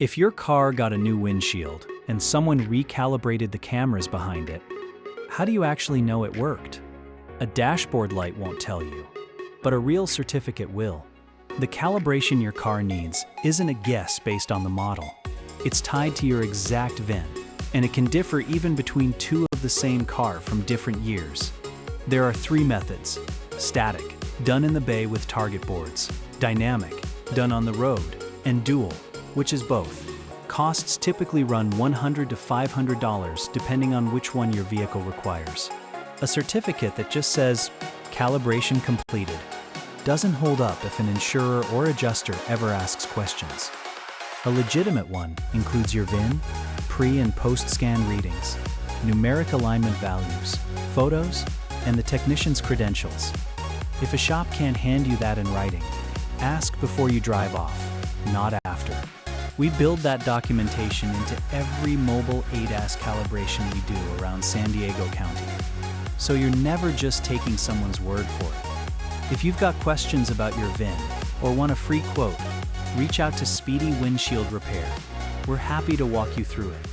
If your car got a new windshield and someone recalibrated the cameras behind it, how do you actually know it worked? A dashboard light won't tell you, but a real certificate will. The calibration your car needs isn't a guess based on the model. It's tied to your exact VIN, and it can differ even between two of the same car from different years. There are three methods: static, done in the bay with target boards; dynamic, done on the road; and dual, which is both. Costs typically run $100 to $500 depending on which one your vehicle requires. A certificate that just says, "Calibration completed," doesn't hold up if an insurer or adjuster ever asks questions. A legitimate one includes your VIN, pre- and post-scan readings, numeric alignment values, photos, and the technician's credentials. If a shop can't hand you that in writing, ask before you drive off, not after. We build that documentation into every mobile ADAS calibration we do around San Diego County, so you're never just taking someone's word for it. If you've got questions about your VIN or want a free quote, reach out to Speedy Windshield Repair. We're happy to walk you through it.